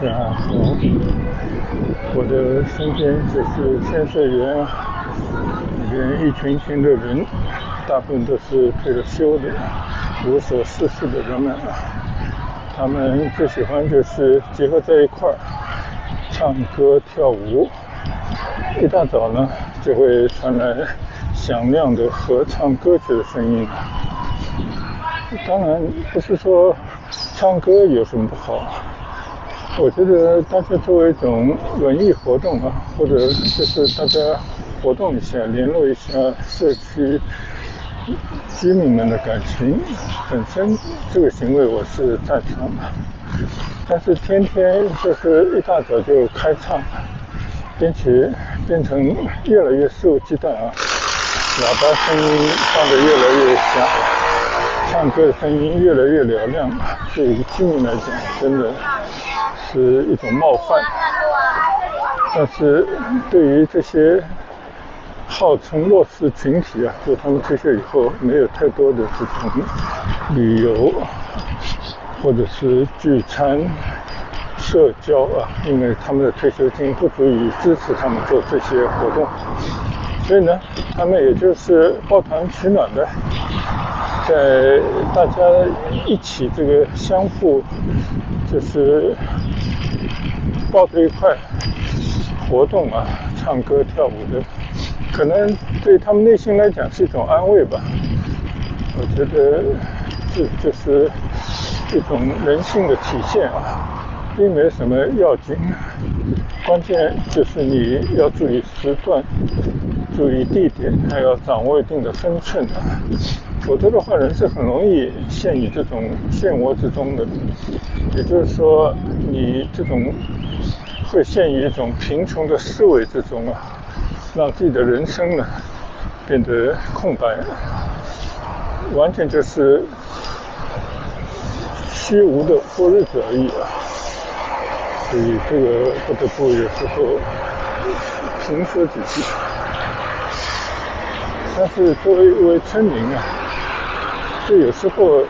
家好，我的身边就是先社园里边一群群的人，大部分都是退了休的无所事事的人们，他们最喜欢就是结合在一块儿唱歌跳舞，一大早呢就会传来响亮的合唱歌曲的声音。当然不是说唱歌有什么不好，我觉得大家作为一种文艺活动或者就是大家活动一下，联络一下社区居民们的感情，本身这个行为我是赞成的。但是天天就是一大早就开唱，并且变成越来越肆无忌惮喇叭声音放得越来越响，唱歌的声音越来越嘹亮，对于居民来讲真的是一种冒犯。但是对于这些号称弱势群体就他们退休以后没有太多的这种旅游或者是聚餐社交因为他们的退休金不足以支持他们做这些活动，所以呢他们也就是抱团取暖的，在大家一起这个相互就是抱在一块活动唱歌跳舞的，可能对他们内心来讲是一种安慰吧。我觉得这就是一种人性的体现并没什么要紧，关键就是你要注意时段，注意地点，还要掌握一定的分寸否则的话人是很容易陷于这种漩涡之中的。也就是说你这种会陷于一种贫穷的思维之中让自己的人生呢变得空白，完全就是虚无的过日子而已所以这个不得不有时候评说几句。但是作为一位村民这有时候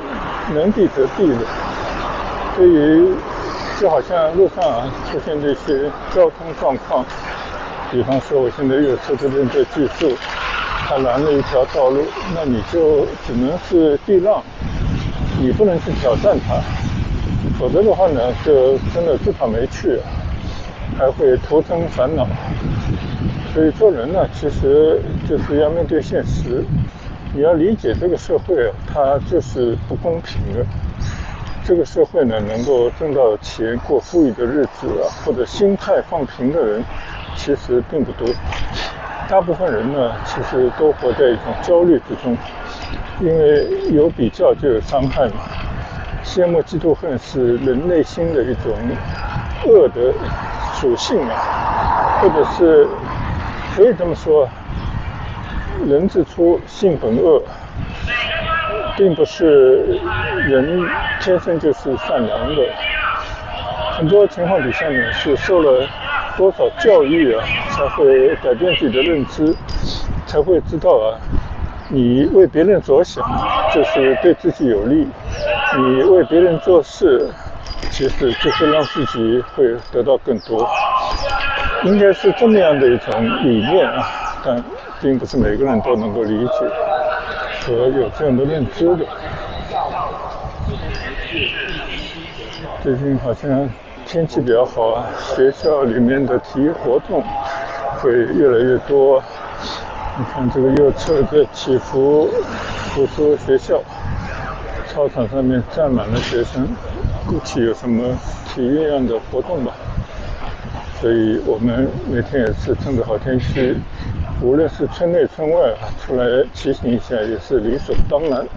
能避则避的。对于就好像路上出现这些交通状况，比方说我现在右侧这边的技术它拦了一条道路，那你就只能是避让，你不能去挑战它，否则的话呢就真的自讨没趣还会徒增烦恼。所以做人呢其实就是要面对现实，你要理解这个社会它就是不公平的，这个社会呢能够挣到钱过富裕的日子或者心态放平的人其实并不多，大部分人呢其实都活在一种焦虑之中，因为有比较就有伤害嘛。羡慕嫉妒恨是人内心的一种恶的属性或者是可以这么说，人之初性本恶，并不是人天生就是善良的，很多情况底下呢是受了多少教育才会改变自己的认知，才会知道你为别人着想就是对自己有利，你为别人做事其实就是让自己会得到更多，应该是这么样的一种理念但并不是每个人都能够理解和有这样的认知的。最近好像天气比较好学校里面的体育活动会越来越多。你看这个右侧的祈福读书学校，操场上面站满了学生，估计有什么体育样的活动吧。所以我们每天也是趁着好天气，无论是村内村外出来骑行一下也是理所当然。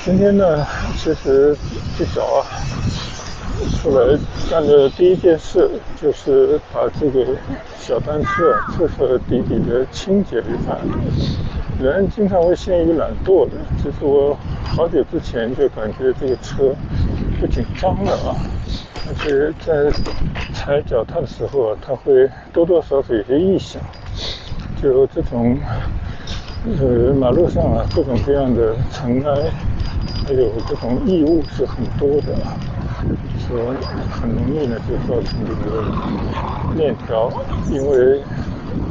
今天呢其实一早出来干的第一件事就是把这个小单车彻彻底底的清洁一番。人经常会陷于懒惰的，其实我好久之前就感觉这个车不紧张了而且在踩脚踏的时候它会多多少少有些异响，就这种马路上各种各样的尘埃还有这种异物是很多的说很容易呢就造成这个链条，因为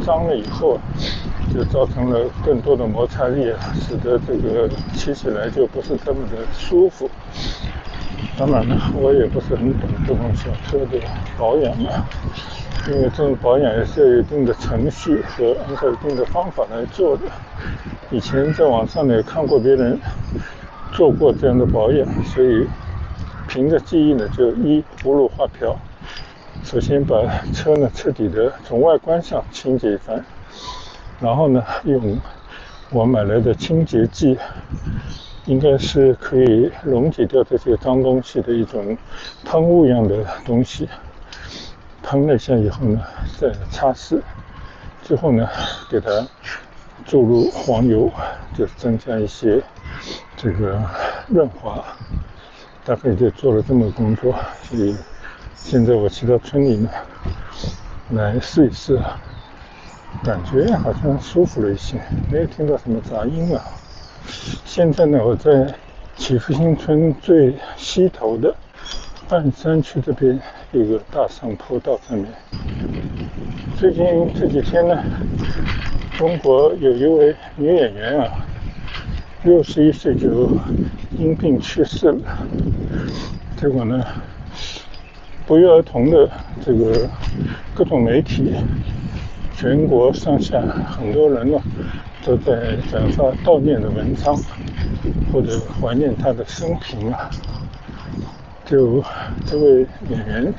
脏了以后，就造成了更多的摩擦力，使得这个骑起来就不是这么的舒服。当然呢，我也不是很懂这种小车的保养啊，因为这种保养也是有一定的程序和按照一定的方法来做的。以前在网上呢也看过别人做过这样的保养，所以凭着记忆呢，就不入画瓢。首先把车呢彻底的从外观上清洁一番，然后呢用我买来的清洁剂，应该是可以溶解掉这些脏东西的一种喷雾一样的东西，喷了一下以后呢再擦拭，最后呢给它注入黄油，就增加一些这个润滑，大概就做了这么个工作。所以现在我骑到村里呢来试一试，感觉好像舒服了一些，没有听到什么杂音了。现在呢我在祈福新村最西头的半山区这边有个大上坡道上面。最近这几天呢，中国有一位女演员啊，61岁就因病去世了。结果呢，不约而同的这个各种媒体，全国上下很多人呢都在转发悼念的文章，或者怀念她的生平啊。就这位演员，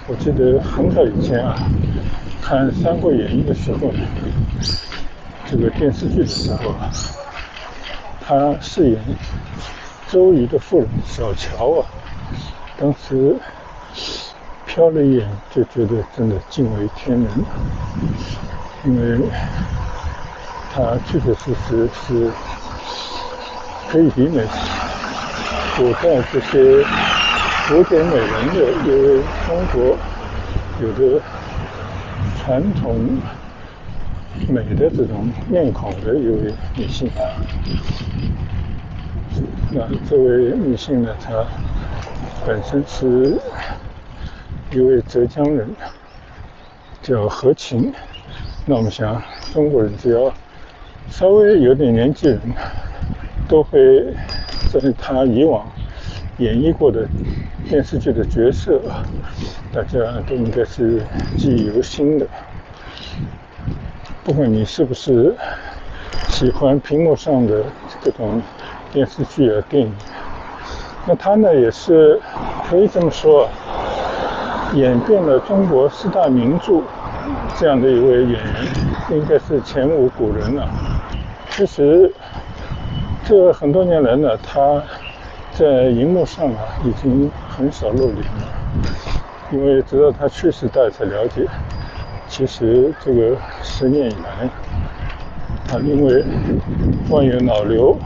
我记得很早以前啊，看《三国演义》的时候呢，这个电视剧的时候啊，他饰演周瑜的夫人小乔啊，当时瞟了一眼就觉得真的惊为天人，因为他确确实实是可以媲美古代这些古典美人的一位中国有着传统美的这种面孔的一位女性。那这位女性呢，她本身是一位浙江人，叫何晴。那我们想，中国人只要稍微有点年纪人，都会在她以往演绎过的电视剧的角色，大家都应该是记忆犹新的。不管你是不是喜欢屏幕上的各种电视剧啊、电影，那他呢也是可以这么说，演变了中国4大名著这样的一位演员，应该是前无古人了。其实这很多年来呢，他在荧幕上啊已经很少露脸了，因为直到他去世，大家才了解，其实这个10年以来，他因为患有脑瘤，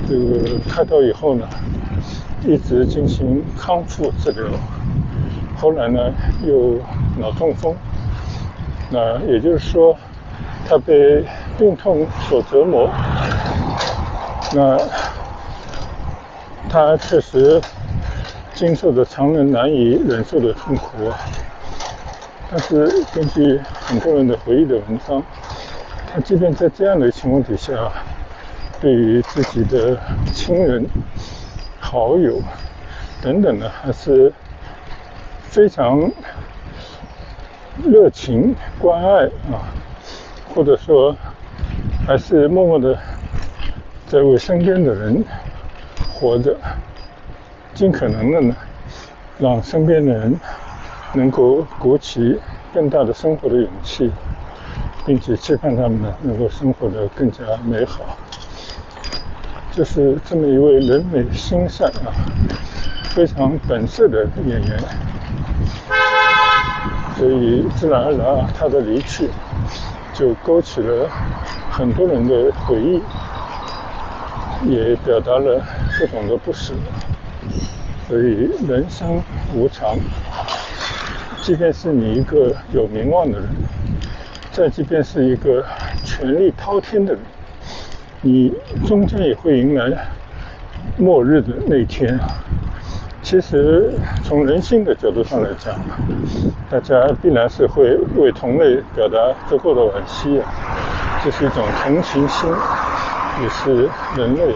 这个开刀以后呢，一直进行康复治疗，后来呢又脑中风，那也就是说，他被病痛所折磨，那他确实经受着常人难以忍受的痛苦啊。但是根据很多人的回忆的文章，他即便在这样的情况底下，对于自己的亲人、好友等等呢，还是非常热情关爱啊，或者说还是默默的在为身边的人活着，尽可能的呢，让身边的人能够鼓起更大的生活的勇气，并且期盼他们呢能够生活得更加美好。就是这么一位人美心善啊，非常本色的演员。所以自然而然他的离去就勾起了很多人的回忆，也表达了各种的不舍。所以人生无常，即便是你一个有名望的人，再即便是一个权力滔天的人，你终将也会迎来末日的那一天。其实从人性的角度上来讲，大家必然是会为同类表达足够的惋惜啊，这是一种同情心，也是人类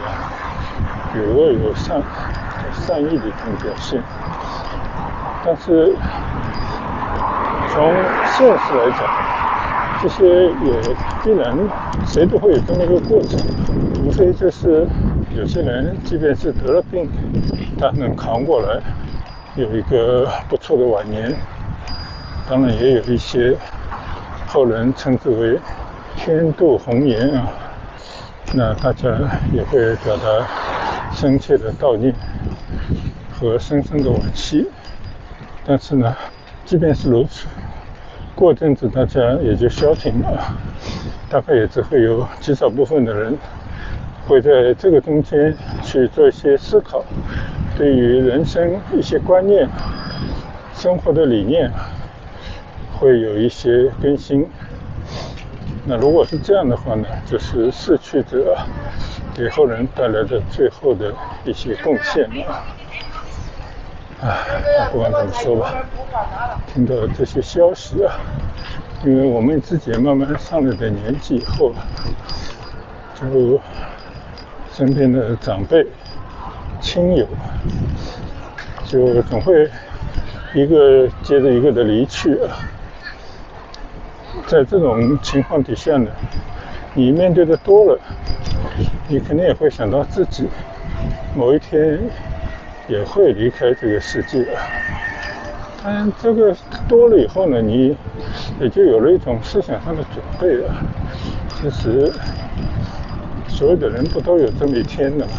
有恶有善意的一种表现。但是从现实来讲，这些也必然谁都会有这么一个过程，无非就是有些人即便是得了病，他能扛过来，有一个不错的晚年。当然也有一些后人称之为天妒红颜啊，那大家也会表达深切的悼念和深深的惋惜。但是呢，即便是如此，过阵子大家也就消停了，大概也只会有极少部分的人会在这个中间去做一些思考，对于人生一些观念、生活的理念会有一些更新。那如果是这样的话呢，就是逝去者给后人带来的最后的一些贡献了。不管怎么说吧，听到这些消息因为我们自己慢慢上了点年纪以后，就身边的长辈、亲友，就总会一个接着一个的离去在这种情况底下呢，你面对的多了，你肯定也会想到自己某一天也会离开这个世界但这个多了以后呢，你也就有了一种思想上的准备其实所有的人不都有这么一天的嘛？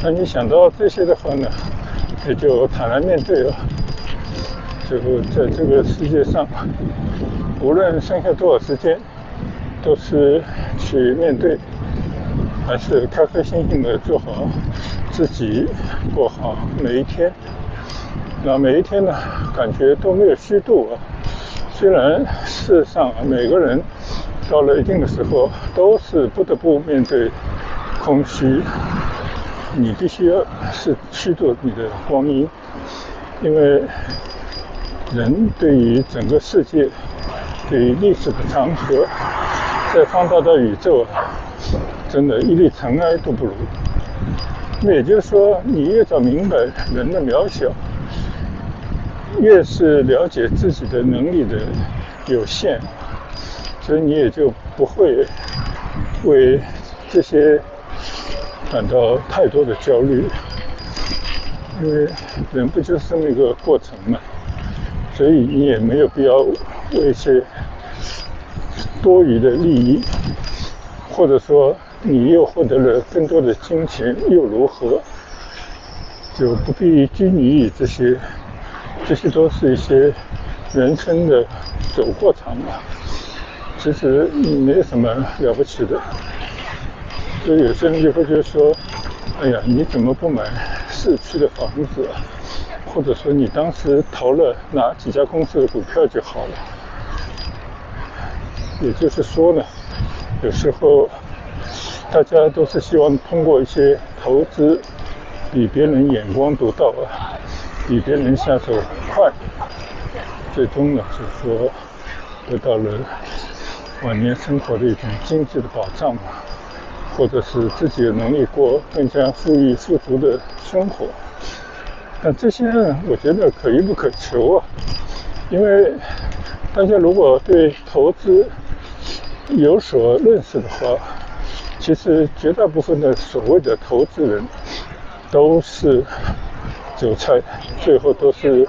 那你想到这些的话呢，也就坦然面对就在这个世界上，无论剩下多少时间，都是去面对，还是开开心心的做好自己，过好每一天。那每一天呢，感觉都没有虚度虽然事实上每个人到了一定的时候，都是不得不面对空虚，你必须要是虚度你的光阴，因为人对于整个世界，对于历史的长河，再放大到宇宙真的一粒尘埃都不如。那也就是说，你越早明白人的渺小，越是了解自己的能力的有限，所以你也就不会为这些感到太多的焦虑，因为人不就是这么一个过程嘛，所以你也没有必要为一些多余的利益，或者说你又获得了更多的金钱又如何，就不必拘泥于这些都是一些人生的走过场其实没有什么了不起的。所以有些人就会觉得说，哎呀，你怎么不买市区的房子或者说你当时投了哪几家公司的股票就好了。也就是说呢，有时候大家都是希望通过一些投资比别人眼光独到比别人下手快，最终呢就是说得到了晚年生活的一种经济的保障或者是自己的能力过更加富裕富足的生活。但这些我觉得可遇不可求因为大家如果对投资有所认识的话，其实绝大部分的所谓的投资人都是韭菜，最后都是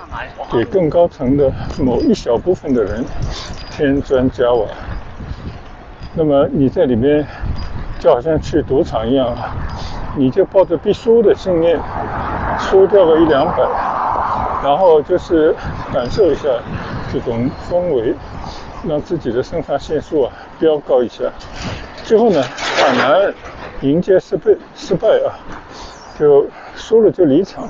给更高层的某一小部分的人添砖加瓦。那么你在里面就好像去赌场一样你就抱着必输的信念，输掉个100-200，然后就是感受一下这种氛围，让自己的肾上腺素飙高一下，最后呢坦然迎接失败就输了就离场，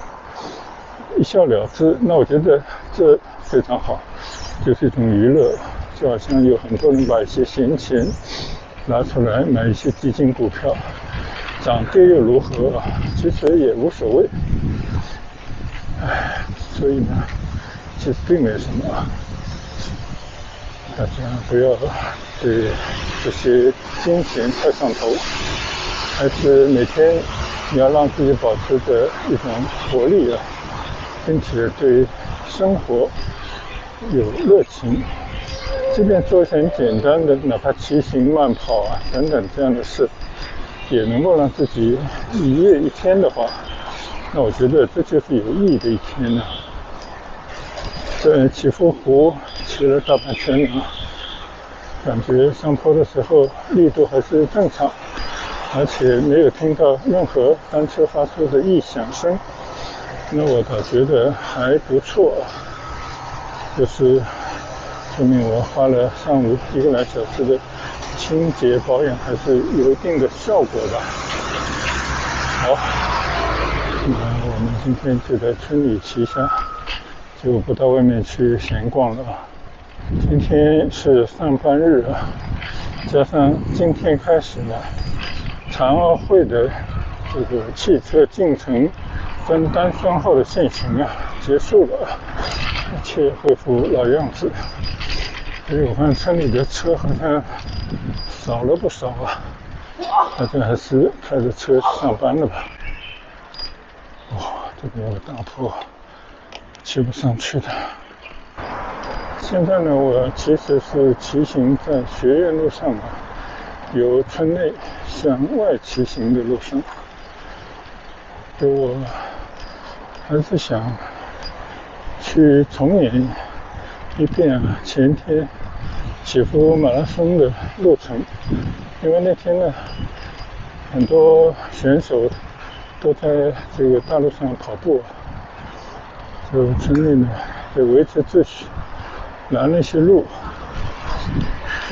一笑了之。那我觉得这非常好，就是一种娱乐，就好像有很多人把一些闲钱拿出来买一些基金股票，涨跌又如何其实也无所谓。所以呢，其实并没什么。大家不要对这些金钱太上头，还是每天你要让自己保持着一种活力并且对生活有热情。即便做一些很简单的，哪怕骑行、慢跑等等这样的事，也能够让自己愉悦一天的话，那我觉得这就是有意义的一天了。在祈福湖骑了大半圈感觉上坡的时候力度还是正常，而且没有听到任何单车发出的异响声，那我倒觉得还不错，就是说明我花了上午1个来小时的清洁保养还是有一定的效果的。好，那我们今天就在村里骑一下，就不到外面去闲逛了。今天是上班日加上今天开始呢，残奥会的这个汽车进城分单双号的限行结束了，一切恢复老样子。所以我看村里的车好像少了不少大家还是开着车上班了吧。这边有个大坡，骑不上去的。现在呢，我其实是骑行在学院路上由村内向外骑行的路上。我还是想去重演一遍前天祈福马拉松的路程，因为那天呢，很多选手都在这个大路上跑步，就村里呢得维持秩序，拦了一些路，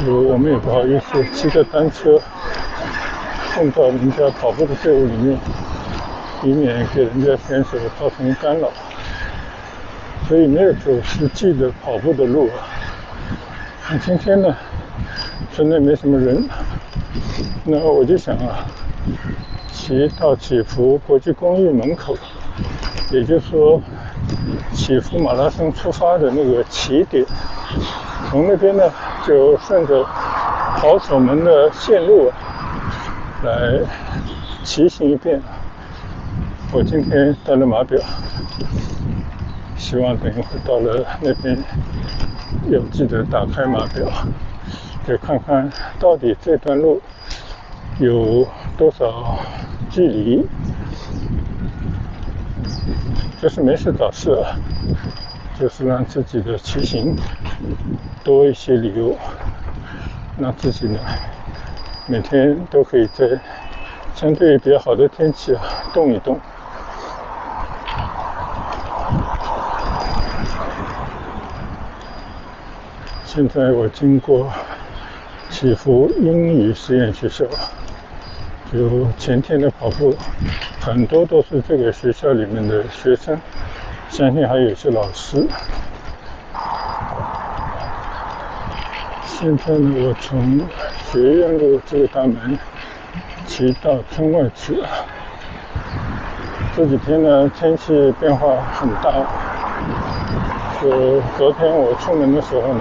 我们也不好意思骑着单车碰到人家跑步的队伍里面，以免给人家选手造成干扰，所以没有走实际的跑步的路那今天呢，村内没什么人，那我就想骑到祈福国际公寓门口，也就是说祈福马拉松出发的那个起点，从那边呢就顺着跑手们的线路来骑行一遍。我今天带了码表，希望等一会到了那边要记得打开码表，再看看到底这段路有多少距离。就是没事找事就是让自己的骑行多一些理由，让自己呢每天都可以在相对比较好的天气动一动。现在我经过祈福英语实验学校，就前天的跑步很多都是这个学校里面的学生，相信还有一些老师。现在呢，我从学院路这个大门骑到村外去。这几天呢，天气变化很大，就昨天我出门的时候呢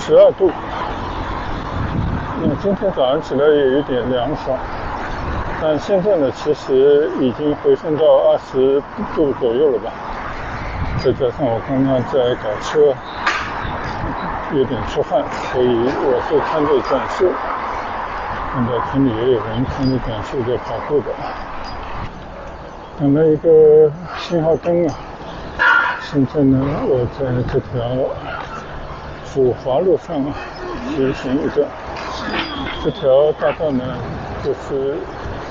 ，12度，那今天早上起来也有点凉爽，但现在呢，其实已经回升到20度左右了吧。再加上我刚刚在搞车，有点出汗，所以我是穿着短袖。看到村里也有人穿着短袖在跑步的。等了一个信号灯现在呢，我在这条抚华路上骑行一段。这条大道呢，就是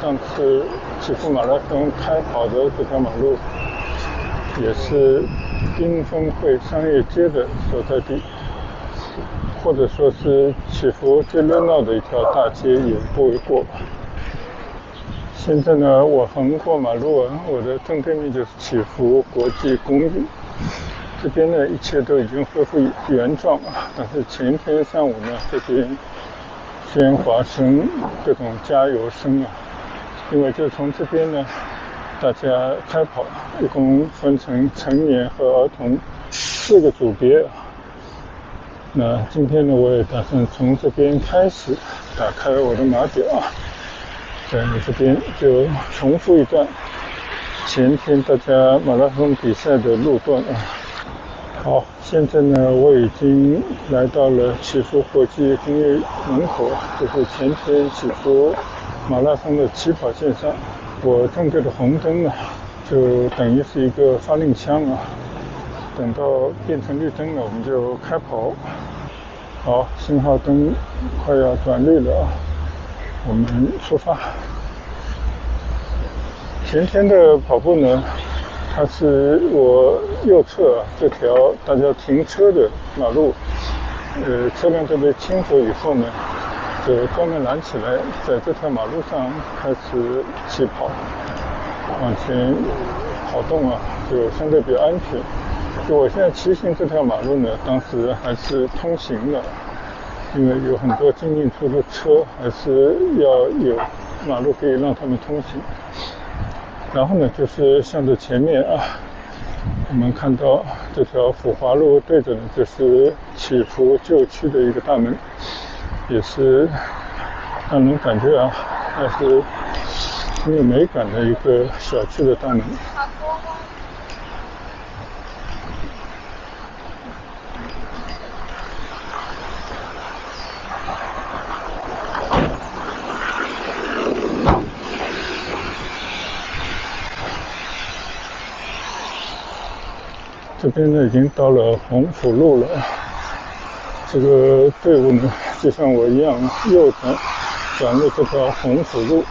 上次祈福马拉松开跑的这条马路，也是缤纷汇商业街的所在地，或者说是祈福最热闹的一条大街也不为过。现在呢，我横过马路我的正对面就是祈福国际公寓。这边呢，一切都已经恢复原状但是前天上午呢，这边喧哗声、各种加油声因为就从这边呢大家开跑，一共分成成年和儿童4个组别。那今天呢，我也打算从这边开始打开我的码表，在这边就重复一段前天大家马拉松比赛的路段啊。好，现在呢，我已经来到了祈福国际公园门口，就是前天祈福马拉松的起跑线上。我正对的红灯啊，就等于是一个发令枪啊。等到变成绿灯了，我们就开跑。好，信号灯快要转绿了啊，我们出发。前天的跑步呢，它是我右侧这条大家停车的马路，车辆都被清走以后呢，就专门拦起来，在这条马路上开始起跑，往前跑动啊，就相对比较安全。就我现在骑行这条马路呢，当时还是通行的，因为有很多进进出的车，还是要有马路可以让他们通行。然后呢，就是向着前面啊，我们看到这条辅华路对着呢，就是祈福旧区的一个大门，也是让人感觉啊，还是很有美感的一个小区的大门。这边呢已经到了洪府路了，这个队伍呢就像我一样右转入这条洪府路。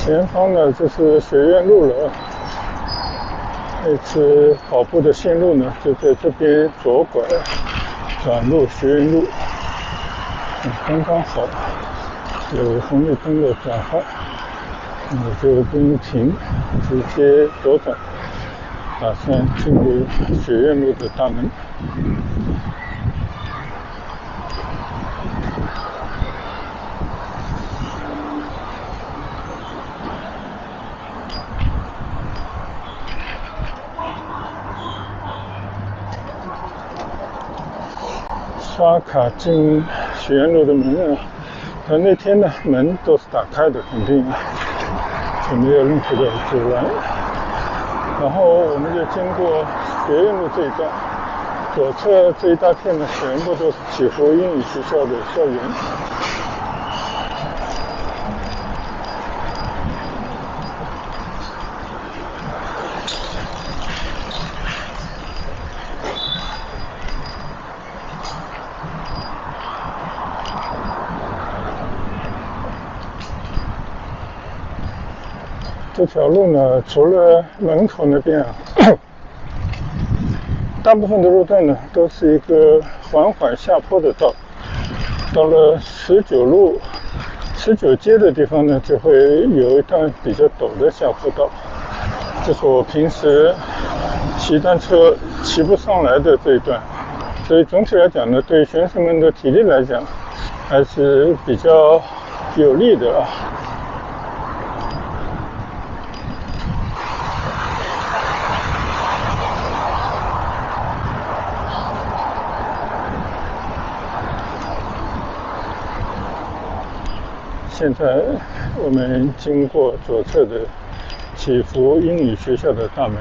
前方呢就是学院路了，这次跑步的线路呢就在这边左拐转入学院路，刚刚好有红绿灯的转换，我就不用停，直接左转，打算进入学院路的大门。刷卡进学院路的门啊，那天呢门都是打开的，肯定就没有任何的阻拦。然后我们就经过学院路这一段，左侧这一大片呢全部都是祈福英语学校的校园。这条路呢，除了门口那边啊，大部分的路段呢都是一个缓缓下坡的道。到了19街的地方呢，就会有一段比较陡的下坡道，这是我平时骑单车骑不上来的这一段，所以总体来讲呢，对选手们的体力来讲还是比较有利的啊。现在我们经过左侧的祈福英语学校的大门，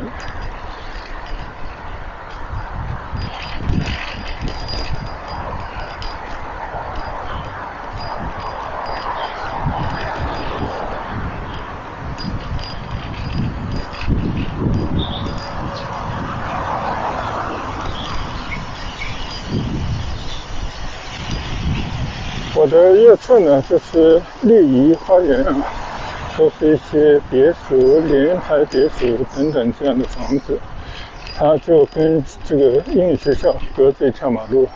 我的右侧呢，就是绿怡花园啊，都是一些别墅、联排别墅等等这样的房子。它就跟这个英语学校隔着一条马路，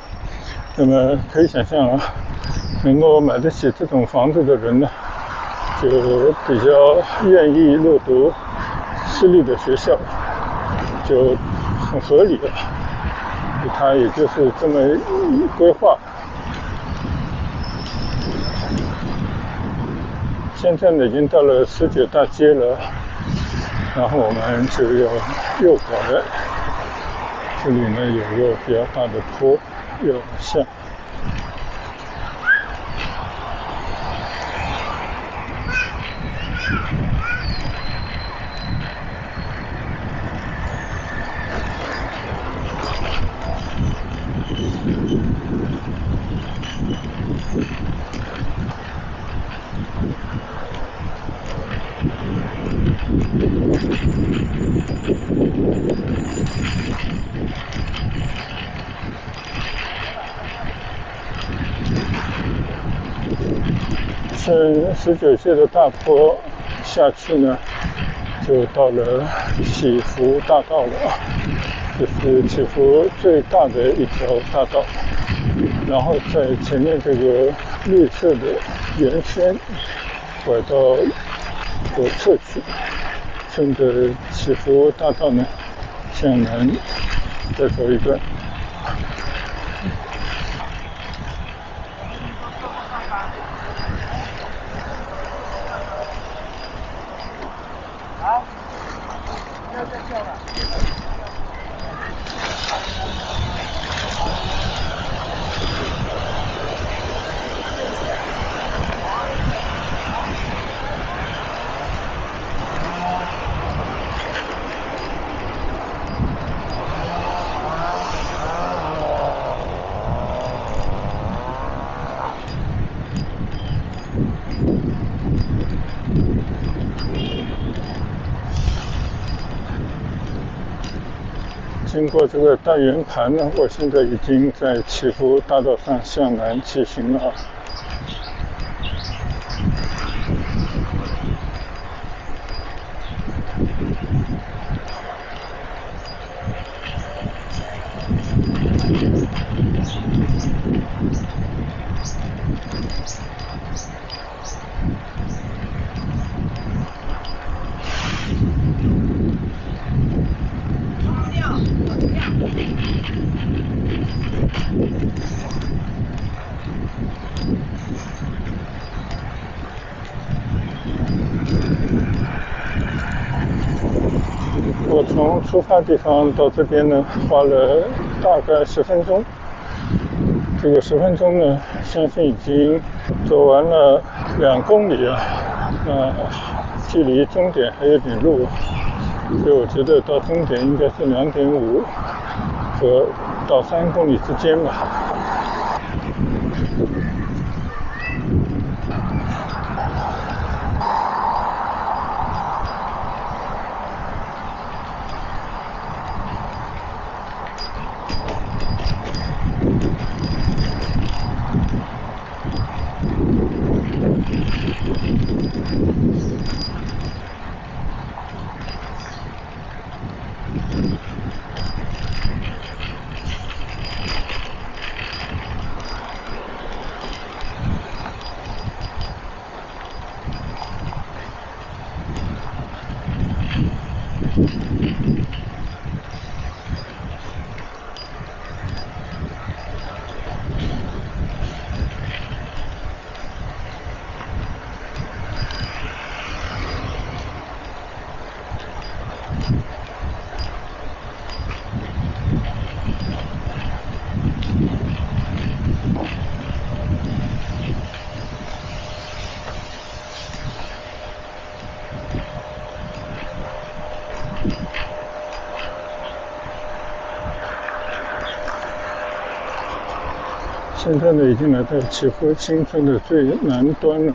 那么可以想象啊，能够买得起这种房子的人呢，就比较愿意入读私立的学校，就很合理了。它也就是这么规划。现在呢，已经到了19大街了，然后我们就要右拐。这里呢有个比较大的坡要往下。顺19街的大坡下去呢，就到了祈福大道了，这是祈福最大的一条大道。然后在前面这个绿色的圆圈拐到左侧去，顺着祈福大道呢向南再走一段。经过这个大圆盘呢，我现在已经在祈福大道上向南骑行了。我从出发地方到这边呢，花了大概10分钟。这个10分钟呢，相信已经走完了2公里啊，距离终点还有点路，所以我觉得到终点应该是2.5和到3公里之间吧。现在呢，已经来到祈福新村的最南端了。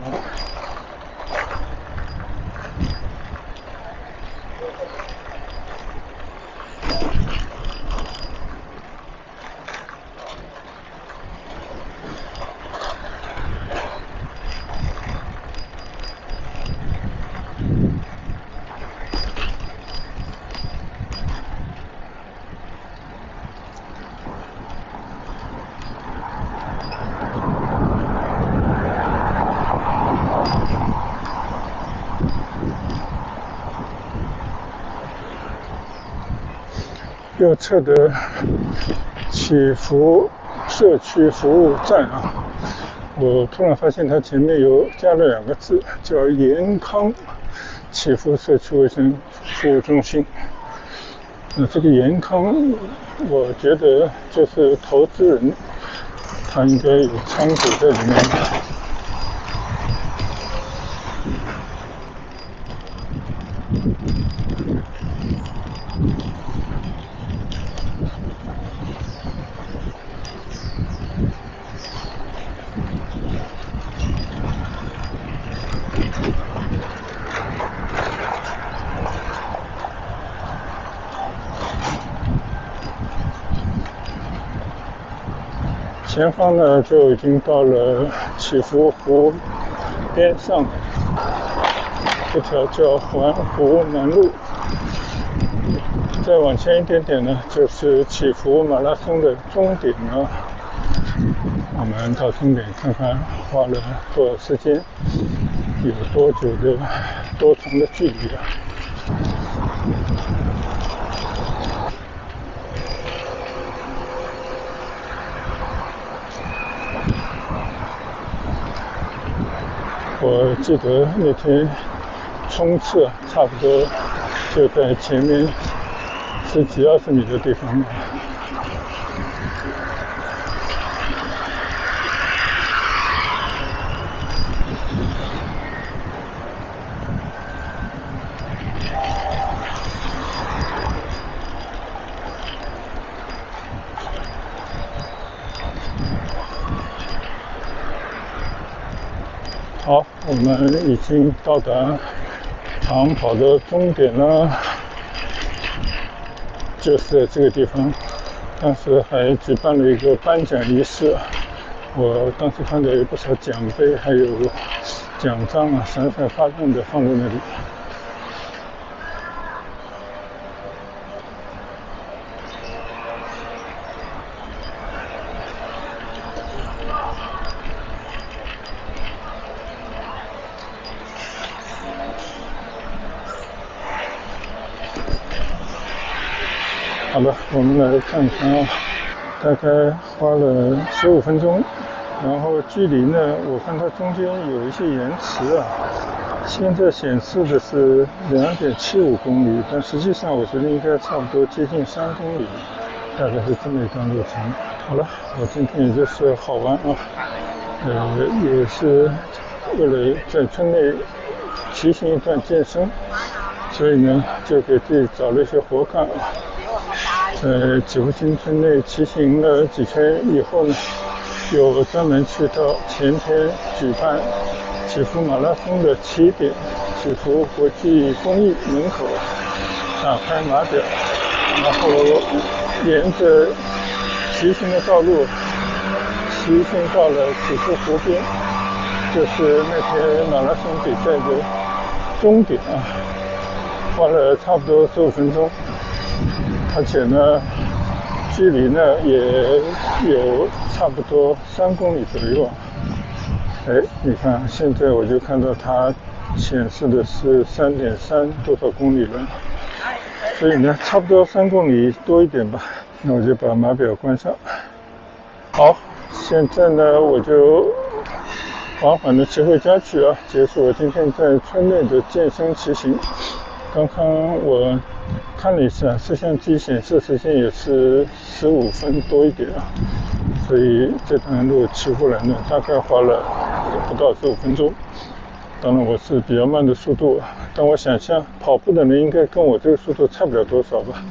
右侧的祈福社区服务站啊，我突然发现它前面加了2个字，叫延康祈福社区卫生服务中心。这个延康，我觉得就是投资人他应该有仓储在里面。前方呢就已经到了祈福湖边上，这条叫环湖南路。再往前一点点呢，就是祈福马拉松的终点了。我们到终点看看花了多少时间，有多久的多长的距离啊。我记得那天冲刺差不多就在前面10几20米的地方。好，我们已经到达长跑的终点了，就是这个地方。当时还举办了一个颁奖仪式，我当时看到有不少奖杯还有奖章啊，闪闪发亮的放在那里。好了，我们来看看啊，大概花了15分钟，然后距离呢，我看它中间有一些延迟啊，现在显示的是2.75公里，但实际上我觉得应该差不多接近3公里，大概是这么一段路程。好了，我今天也就是好玩啊，也是为了在村内骑行一段健身，所以呢就给自己找了一些活干啊。在祈福新村内骑行了几圈以后呢，又专门去到前天举办祈福马拉松的起点祈福国际公益门口打开码表，然后沿着骑行的道路骑行到了祈福湖边，就是那天马拉松比赛的终点啊，花了差不多15分钟。而且呢，距离呢也有差不多3公里左右啊。你看，现在我就看到它显示的是3.3多少公里了，所以呢，差不多3公里多一点吧。那我就把码表关上。好，现在呢，我就缓缓的骑回家去啊，结束我今天在村内的健身骑行。刚刚我看了一下，摄像机显示时间也是15分多一点啊，所以这段路骑过来呢，大概花了不到15分钟。当然我是比较慢的速度，但我想象跑步的人应该跟我这个速度差不了多少吧，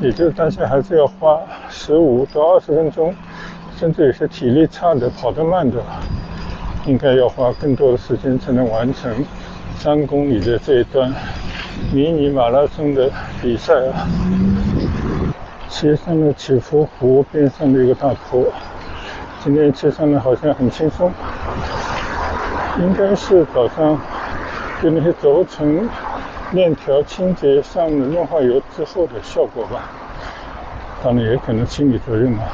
也就是大家还是要花15到20分钟，甚至有些体力差的跑得慢的，应该要花更多的时间才能完成3公里的这一段迷你马拉松的比赛啊。骑上了祈福湖边上的一个大坡，今天骑上了好像很轻松，应该是早上对那些轴承链条清洁上了润滑油之后的效果吧，当然也可能心理作用啊。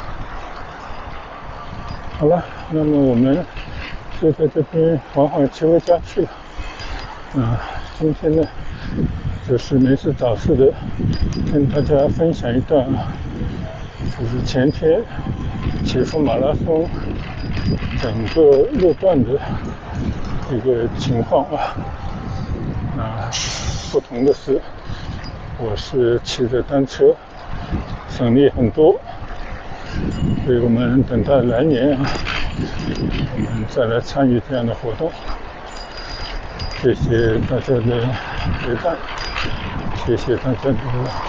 好了，那么我们就在这边缓缓骑回家去了。今天呢就是没事找事的，跟大家分享一段，就是前天祈福马拉松整个路段的一个情况不同的是，我是骑着单车，省力很多，所以我们等到来年我们再来参与这样的活动。谢谢大家的陪伴，谢谢大家的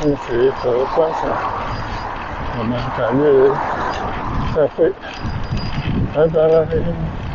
跟随和观赏，我们改日再会，拜拜。